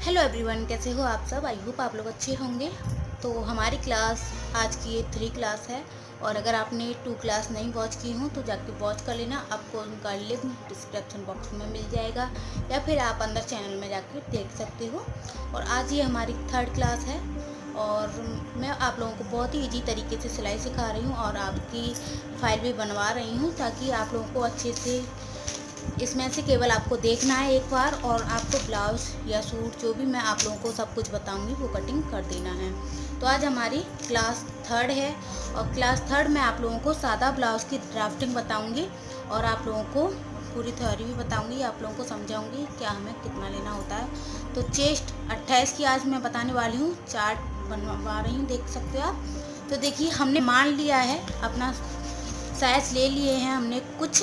Hello everyone, कैसे हो आप सब। आई होप आप लोग अच्छे होंगे। तो हमारी क्लास आज की ये 3 क्लास है और अगर आपने 2 क्लास नहीं वॉच की हो तो जाके वॉच कर लेना। आपको उनका लिंक डिस्क्रिप्शन बॉक्स में मिल जाएगा या फिर आप अंदर चैनल में जाके देख सकते हो। और आज ये हमारी 3rd क्लास है और मैं आप लोगों को बहुत ही ईजी तरीके से सिलाई सिखा रही हूँ और आपकी फ़ाइल भी बनवा रही हूँ ताकि आप लोगों को अच्छे से इसमें से केवल आपको देखना है एक बार और आपको ब्लाउज़ या सूट जो भी मैं आप लोगों को सब कुछ बताऊंगी वो कटिंग कर देना है। तो आज हमारी क्लास 3rd है और क्लास 3rd में आप लोगों को सादा ब्लाउज़ की ड्राफ्टिंग बताऊंगी और आप लोगों को पूरी थ्योरी भी बताऊंगी, आप लोगों को समझाऊंगी क्या हमें कितना लेना होता है। तो चेस्ट 28 की आज मैं बताने वाली हूँ, चार्ट बनवा रही हूँ, देख सकते हो आप। तो देखिए हमने मान लिया है, अपना साइज़ ले लिए हैं हमने कुछ,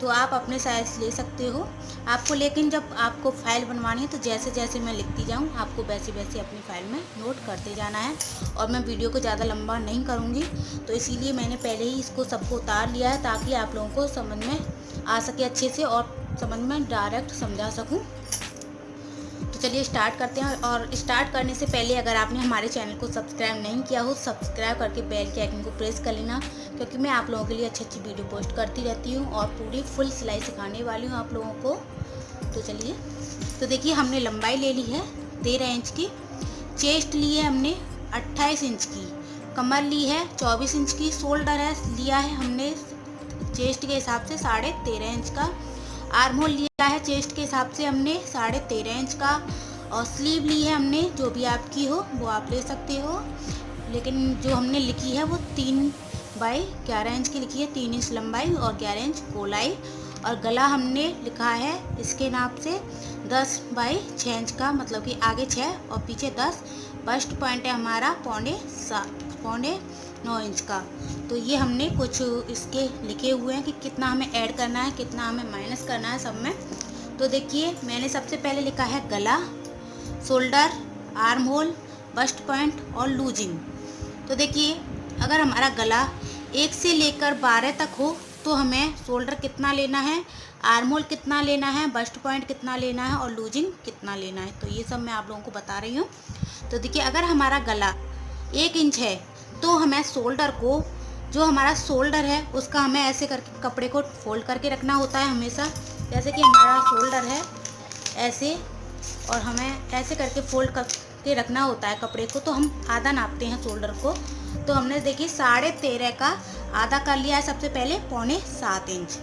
तो आप अपने साइज़ ले सकते हो आपको। लेकिन जब आपको फ़ाइल बनवानी है तो जैसे जैसे मैं लिखती जाऊँ आपको वैसे वैसे अपनी फ़ाइल में नोट करते जाना है। और मैं वीडियो को ज़्यादा लंबा नहीं करूँगी तो इसीलिए मैंने पहले ही इसको सबको उतार लिया है ताकि आप लोगों को समझ में आ सके अच्छे से और समझ में डायरेक्ट समझा सकूँ। तो चलिए स्टार्ट करते हैं। और स्टार्ट करने से पहले अगर आपने हमारे चैनल को सब्सक्राइब नहीं किया हो, सब्सक्राइब करके बेल के आइकन को प्रेस कर लेना, क्योंकि मैं आप लोगों के लिए अच्छी अच्छी वीडियो पोस्ट करती रहती हूँ और पूरी फुल सिलाई सिखाने वाली हूँ आप लोगों को। तो चलिए, तो देखिए हमने लंबाई ले ली है 13 इंच की, चेस्ट ली है हमने 28 इंच की, कमर ली है 24 इंच की, शोल्डर है लिया है हमने चेस्ट के हिसाब से 13.5 इंच का, आर्म होल लिया है चेस्ट के हिसाब से हमने 13.5 इंच का, और स्लीव ली है हमने जो भी आपकी हो वो आप ले सकते हो, लेकिन जो हमने लिखी है वो 3/11 इंच की लिखी है, 3 इंच लंबाई और 11 इंच गोलाई। और गला हमने लिखा है इसके नाप से 10/6 इंच का, मतलब कि आगे 6 और पीछे 10। बस्ट पॉइंट है हमारा 6.25-9 इंच का। तो ये हमने कुछ इसके लिखे हुए हैं कि कितना हमें ऐड करना है, कितना हमें माइनस करना है सब में। तो देखिए मैंने सबसे पहले लिखा है गला, shoulder, arm hole, bast point और लूजिंग। तो देखिए अगर हमारा गला 1 से लेकर 12 तक हो तो हमें शोल्डर कितना लेना है, आर्म होल कितना लेना है, बस्ट पॉइंट कितना लेना है और लूजिंग कितना लेना है। तो ये सब मैं आप लोगों को बता रही हूँ। तो देखिए अगर हमारा गला 1 इंच है तो हमें शोल्डर को, जो हमारा शोल्डर है उसका हमें ऐसे करके कपड़े को फोल्ड करके रखना होता है हमेशा। जैसे कि हमारा शोल्डर है ऐसे और हमें ऐसे करके फोल्ड करके रखना होता है कपड़े को, तो हम आधा नापते हैं शोल्डर को। तो हमने देखिए 13.5 का आधा कर लिया है सबसे पहले 6.25 इंच।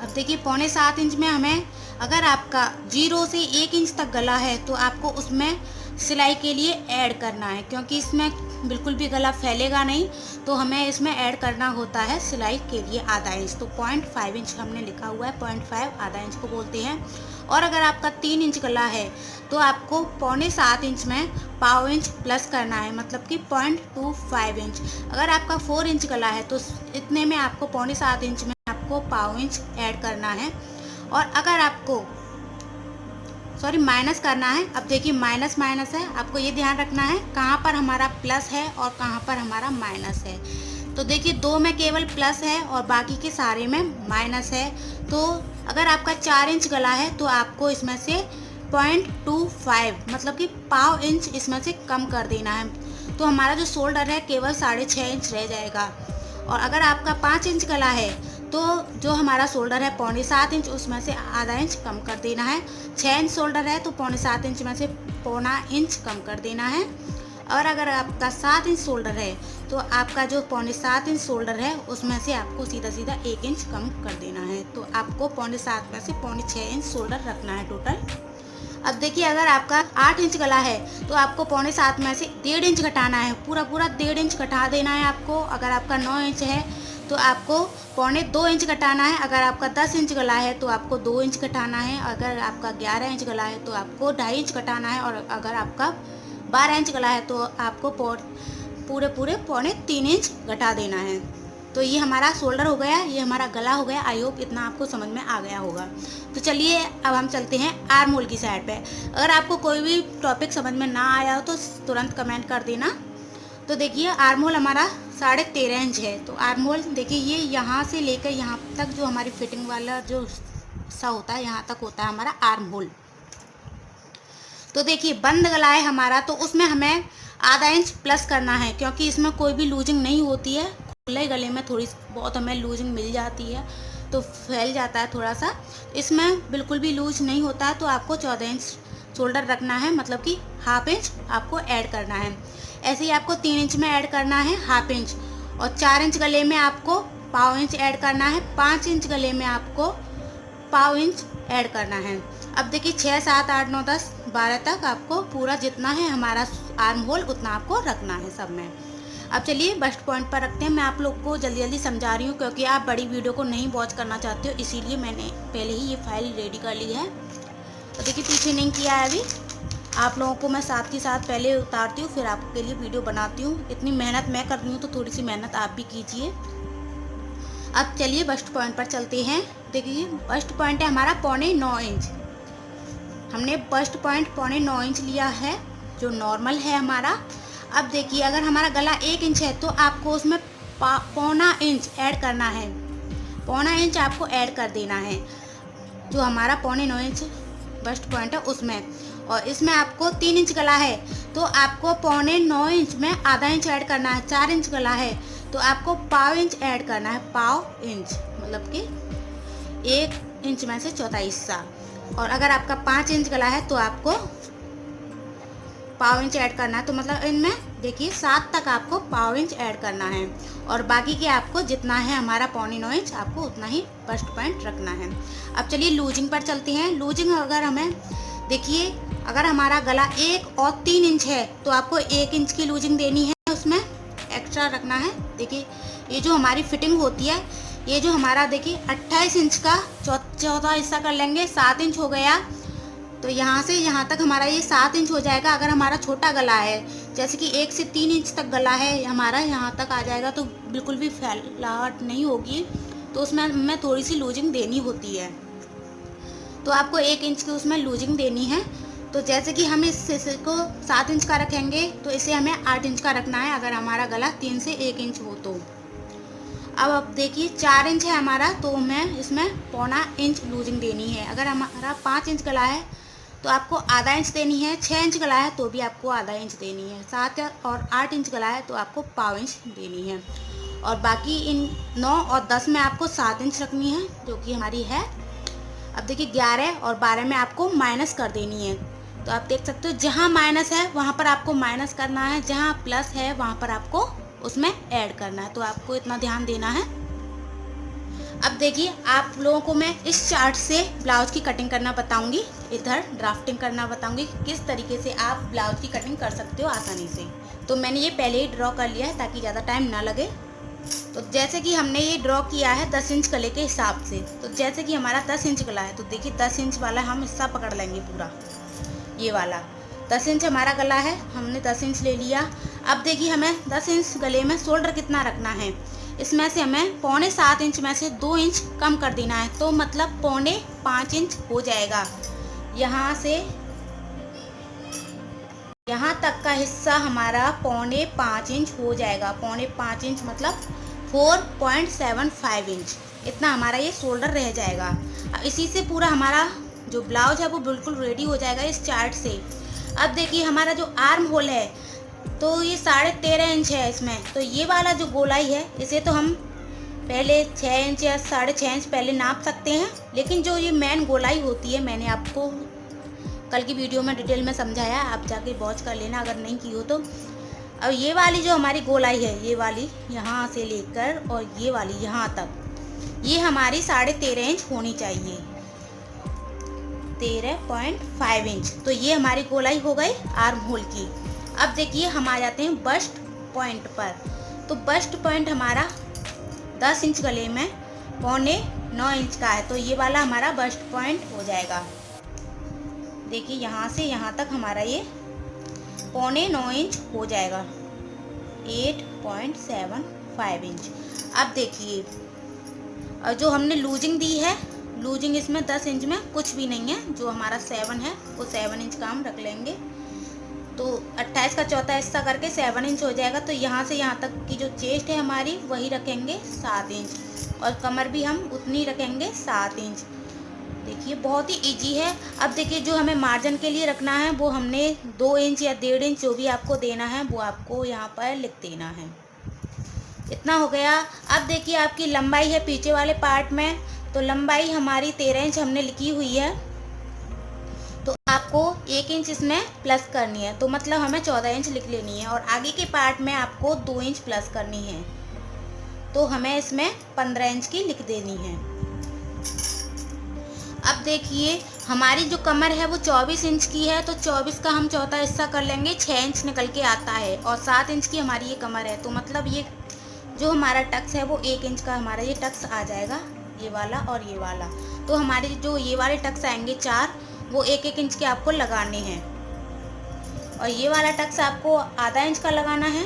अब देखिए 6.25 इंच में हमें, अगर आपका 0 से 1 इंच तक गला है तो आपको उसमें सिलाई के लिए ऐड करना है, क्योंकि इसमें बिल्कुल भी गला फैलेगा नहीं, तो हमें इसमें ऐड करना होता है सिलाई के लिए आधा इंच। तो 0.5 इंच हमने लिखा हुआ है, 0.5 आधा इंच को बोलते हैं। और अगर आपका 3 इंच गला है तो आपको 6.25 इंच में पाव इंच प्लस करना है, मतलब कि 0.25 इंच। अगर आपका 4 इंच गला है तो इतने में आपको 6.25 इंच में आपको पाव इंच ऐड करना है। और अगर आपको माइनस करना है, अब देखिए माइनस माइनस है, आपको ये ध्यान रखना है कहाँ पर हमारा प्लस है और कहाँ पर हमारा माइनस है। तो देखिए 2 में केवल प्लस है और बाकी के सारे में माइनस है। तो अगर आपका 4 इंच गला है तो आपको इसमें से 0.25 मतलब कि पाव इंच इसमें से कम कर देना है, तो हमारा जो शोल्डर है केवल 6.5 इंच रह जाएगा। और अगर आपका 5 इंच गला है तो जो हमारा शोल्डर है 6.25 इंच, उसमें से आधा इंच कम कर देना है। 6 इंच शोल्डर है तो 6.25 इंच में से 0.25 इंच कम कर देना है। और अगर आपका 7 इंच शोल्डर है तो आपका जो 0.25 इंच शोल्डर है उसमें से आपको सीधा सीधा 1 इंच कम कर देना है। तो आपको 0.25 में से 0.6 इंच शोल्डर रखना है टोटल। अब देखिए अगर आपका 8 इंच गला है तो आपको 0.25 में से 1.5 इंच घटाना है, पूरा 1.5 इंच घटा देना है आपको। अगर आपका 9 इंच है तो आपको 0.2 इंच घटाना है। अगर आपका 10 इंच गला है तो आपको 2 इंच घटाना है। अगर आपका 11 इंच गला है तो आपको 2.5 इंच घटाना है। और अगर आपका 12 इंच गला है तो आपको पूरे 3.25 इंच घटा देना है। तो ये हमारा शोल्डर हो गया, ये हमारा गला हो गया। आई होप इतना आपको समझ में आ गया होगा। तो चलिए अब हम चलते हैं आर्म होल की साइड पे। अगर आपको कोई भी टॉपिक समझ में ना आया हो तो तुरंत कमेंट कर देना। तो देखिए आर्म होल हमारा 13.5 इंच है। तो आर्म होल देखिए ये यहाँ से लेकर यहाँ तक जो हमारी फिटिंग वाला जो सा होता है यहाँ तक होता है हमारा आर्म होल। तो देखिए बंद गला है हमारा, तो उसमें हमें आधा इंच प्लस करना है, क्योंकि इसमें कोई भी लूजिंग नहीं होती है। खुले गले में थोड़ी बहुत हमें लूजिंग मिल जाती है, तो फैल जाता है थोड़ा सा। इसमें बिल्कुल भी लूज नहीं होता है, तो आपको 14 इंच शोल्डर रखना है, मतलब कि हाफ इंच आपको ऐड करना है। ऐसे ही आपको 3 इंच में ऐड करना है हाफ इंच, और 4 इंच गले में आपको पाव इंच ऐड करना है, 5 इंच गले में आपको पाव इंच ऐड करना है। अब देखिए 6, 7, 8, 9, 10, 12 तक आपको पूरा जितना है हमारा आर्म होल उतना आपको रखना है सब में। अब चलिए बस्ट पॉइंट पर रखते हैं। मैं आप लोग को जल्दी जल्दी समझा रही हूँ, क्योंकि आप बड़ी वीडियो को नहीं वॉच करना चाहते हो, इसीलिए मैंने पहले ही ये फाइल रेडी कर ली है। तो देखिए पीछे नहीं किया है अभी, आप लोगों को मैं साथ के साथ पहले उतारती हूँ, फिर आपके लिए वीडियो बनाती हूँ। इतनी मेहनत मैं कर रही हूँ, तो थोड़ी सी मेहनत आप भी कीजिए। अब चलिए बस्ट पॉइंट पर चलते हैं। देखिए बस्ट पॉइंट है हमारा 6.25 इंच। हमने बस्ट पॉइंट 6.25 इंच लिया है, जो नॉर्मल है हमारा। अब देखिए अगर हमारा गला 1 इंच है, तो आपको उसमें 1.25 इंच ऐड करना है। 1.25 इंच आपको ऐड कर देना है, जो हमारा 9.25 इंच बस्ट पॉइंट है उसमें। और इसमें आपको 3 इंच गला है, तो आपको 9.25 इंच में आधा इंच ऐड करना है। 4 इंच गला है, तो आपको पाव इंच ऐड करना है। पाव इंच मतलब कि 1 इंच में से चौथा हिस्सा। और अगर आपका 5 इंच गला है, तो आपको पाव इंच ऐड करना है। तो मतलब इनमें देखिए 7 तक आपको पाव इंच ऐड करना है, और बाकी के आपको जितना है हमारा 9.25 इंच आपको उतना ही बस्ट पॉइंट रखना है। अब चलिए लूजिंग पर चलते हैं। लूजिंग अगर हमें देखिए, अगर हमारा गला 1 और 3 इंच है, तो आपको 1 इंच की लूजिंग देनी है, उसमें एक्स्ट्रा रखना है। देखिए ये जो हमारी फिटिंग होती है, ये जो हमारा देखिए 28 इंच का चौथा हिस्सा कर लेंगे, 7 इंच हो गया, तो यहाँ से यहाँ तक हमारा ये 7 इंच हो जाएगा। अगर हमारा छोटा गला है, जैसे कि 1 से 3 इंच तक गला है हमारा, यहाँ तक आ जाएगा, तो बिल्कुल भी फैलावट नहीं होगी, तो उसमें हमें थोड़ी सी लूजिंग देनी होती है। तो आपको 1 इंच की उसमें लूजिंग देनी है। तो जैसे कि हम इस हिस्से को 7 इंच का रखेंगे, तो इसे हमें 8 इंच का रखना है, अगर हमारा गला 3 से 1 इंच हो तो। अब देखिए 4 इंच है हमारा, तो हमें इसमें 1.25 इंच लूजिंग देनी है। अगर हमारा 5 इंच गला है, तो आपको आधा इंच देनी है। 6 इंच गला है, तो भी आपको आधा इंच देनी है। 7 और 8 इंच गला है, तो आपको पाव इंच देनी है। और बाकी इन 9 और 10 में आपको 7 इंच रखनी है, जो कि हमारी है। अब देखिए 11 और 12 में आपको माइनस कर देनी है। तो आप देख सकते हो, जहाँ माइनस है वहाँ पर आपको माइनस करना है, जहाँ प्लस है वहाँ पर आपको उसमें ऐड करना है। तो आपको इतना ध्यान देना है। अब देखिए आप लोगों को मैं इस चार्ट से ब्लाउज की कटिंग करना बताऊंगी, इधर ड्राफ्टिंग करना बताऊंगी, किस तरीके से आप ब्लाउज की कटिंग कर सकते हो आसानी से। तो मैंने ये पहले ही ड्रॉ कर लिया है, ताकि ज़्यादा टाइम ना लगे। तो जैसे कि हमने ये ड्रॉ किया है 10 इंच गले के हिसाब से। तो जैसे कि हमारा 10 इंच गला है, तो देखिए 10 इंच वाला हम हिस्सा पकड़ लेंगे पूरा, ये वाला 10 इंच हमारा गला है, हमने 10 इंच ले लिया। अब देखिए हमें 10 इंच गले में शोल्डर कितना रखना है, इसमें से हमें 6.25 इंच में से 2 इंच कम कर देना है, तो मतलब 5.25 इंच हो जाएगा। यहाँ से यहाँ तक का हिस्सा हमारा 5.25 इंच हो जाएगा। 5.25 इंच मतलब 4.75 इंच, इतना हमारा ये शोल्डर रह जाएगा। अब इसी से पूरा हमारा जो ब्लाउज है वो बिल्कुल रेडी हो जाएगा इस चार्ट से। अब देखिए हमारा जो आर्म होल है, तो ये 13.5 इंच है इसमें। तो ये वाला जो गोलाई है, इसे तो हम पहले 6 इंच या 6.5 इंच पहले नाप सकते हैं, लेकिन जो ये मेन गोलाई होती है, मैंने आपको कल की वीडियो में डिटेल में समझाया, आप जाके वॉच कर लेना अगर नहीं की हो तो। अब ये वाली जो हमारी गोलाई है, ये वाली यहाँ से लेकर और ये वाली यहाँ तक, ये हमारी 13.5 इंच होनी चाहिए, 13.5 इंच। तो ये हमारी गोलाई हो गई आर्म होल की। अब देखिए हम आ जाते हैं बस्ट पॉइंट पर। तो बस्ट पॉइंट हमारा 10 इंच गले में 9.25 इंच का है, तो ये वाला हमारा बस्ट पॉइंट हो जाएगा। देखिए यहाँ से यहाँ तक हमारा ये 9.25 इंच हो जाएगा, 8.75 इंच। अब देखिए, और जो हमने लूजिंग दी है, लूजिंग इसमें 10 इंच में कुछ भी नहीं है, जो हमारा 7 है वो 7 इंच का हम रख लेंगे। तो 28 का चौथा हिस्सा करके 7 इंच हो जाएगा। तो यहाँ से यहाँ तक की जो चेस्ट है हमारी, वही रखेंगे 7 इंच, और कमर भी हम उतनी रखेंगे 7 इंच। देखिए बहुत ही इजी है। अब देखिए जो हमें मार्जिन के लिए रखना है वो हमने 2 इंच या 1.5 इंच जो भी आपको देना है वो आपको यहाँ पर लिख देना है। इतना हो गया। अब देखिए आपकी लंबाई है पीछे वाले पार्ट में, तो लंबाई हमारी 13 इंच हमने लिखी हुई है, तो आपको 1 इंच इसमें प्लस करनी है, तो मतलब हमें 14 इंच लिख लेनी है। और आगे के पार्ट में आपको 2 इंच प्लस करनी है, तो हमें इसमें 15 इंच की लिख देनी है। अब देखिए हमारी जो कमर है वो 24 इंच की है, तो 24 का हम चौथा हिस्सा कर लेंगे, 6 इंच निकल के आता है। और 7 इंच की हमारी ये कमर है, तो मतलब ये जो हमारा टक्स है वो 1 इंच का हमारा ये टक्स आ जाएगा, ये वाला और ये वाला। तो हमारे जो ये वाले टक्स आएंगे 4, वो 1-1 इंच के आपको लगाने हैं। और ये वाला टक्स आपको आधा इंच का लगाना है,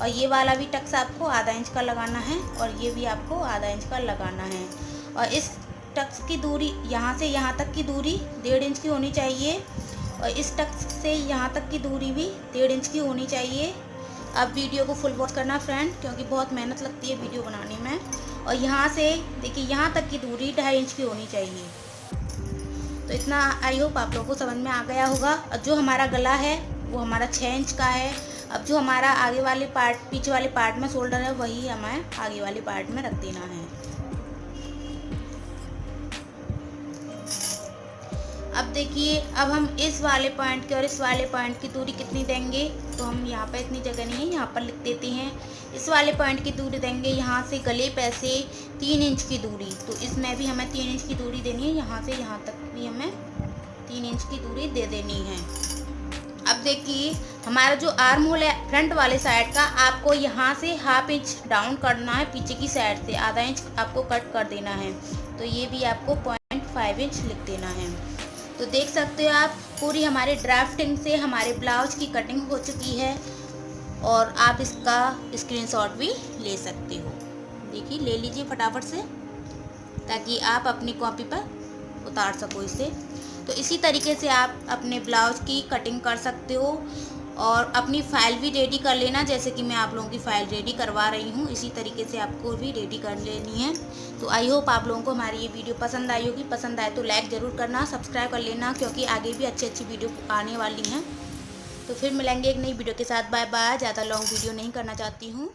और ये वाला भी टक्स आपको आधा इंच का लगाना है, और ये भी आपको आधा इंच का लगाना है। और इस टक्स की दूरी यहाँ से यहाँ तक की दूरी 1.5 इंच की होनी चाहिए, और इस टक्स से यहाँ तक की दूरी भी 1.5 इंच की होनी चाहिए। अब वीडियो को फुल वॉच करना फ्रेंड, क्योंकि बहुत मेहनत लगती है वीडियो बनाने में। और यहाँ से देखिए यहाँ तक की दूरी 2.5 इंच की होनी चाहिए। तो इतना आई होप आप लोगों को समझ में आ गया होगा। और जो हमारा गला है वो हमारा 6 इंच का है। अब जो हमारा आगे वाले पार्ट पीछे वाले पार्ट में शोल्डर है वही हमें आगे वाले पार्ट में रख देना है। अब देखिए अब हम इस वाले पॉइंट की और इस वाले पॉइंट की दूरी कितनी देंगे, तो हम यहाँ पर इतनी जगह नहीं है, यहाँ पर लिख देते हैं। इस वाले पॉइंट की दूरी देंगे यहाँ से गले पे से 3 इंच की दूरी, तो इसमें भी हमें 3 इंच की दूरी देनी है। यहाँ से यहाँ तक भी हमें 3 इंच की दूरी दे देनी है। अब देखिए हमारा जो आर्म होल है फ्रंट वाले साइड का, आपको यहाँ से 1/2 इंच डाउन करना है, पीछे की साइड से आधा इंच आपको कट कर देना है, तो ये भी आपको 0.5 इंच लिख देना है। तो देख सकते हो आप पूरी हमारे ड्राफ्टिंग से हमारे ब्लाउज की कटिंग हो चुकी है, और आप इसका स्क्रीनशॉट भी ले सकते हो। देखिए ले लीजिए फटाफट से, ताकि आप अपनी कॉपी पर उतार सको इसे। तो इसी तरीके से आप अपने ब्लाउज की कटिंग कर सकते हो, और अपनी फ़ाइल भी रेडी कर लेना, जैसे कि मैं आप लोगों की फ़ाइल रेडी करवा रही हूँ, इसी तरीके से आपको भी रेडी कर लेनी है। तो आई होप आप लोगों को हमारी ये वीडियो पसंद आई होगी। पसंद आए तो लाइक ज़रूर करना, सब्सक्राइब कर लेना, क्योंकि आगे भी अच्छी अच्छी वीडियो आने वाली हैं। तो फिर मिलेंगे एक नई वीडियो के साथ। बाय बाय। ज़्यादा लॉन्ग वीडियो नहीं करना चाहती हूँ।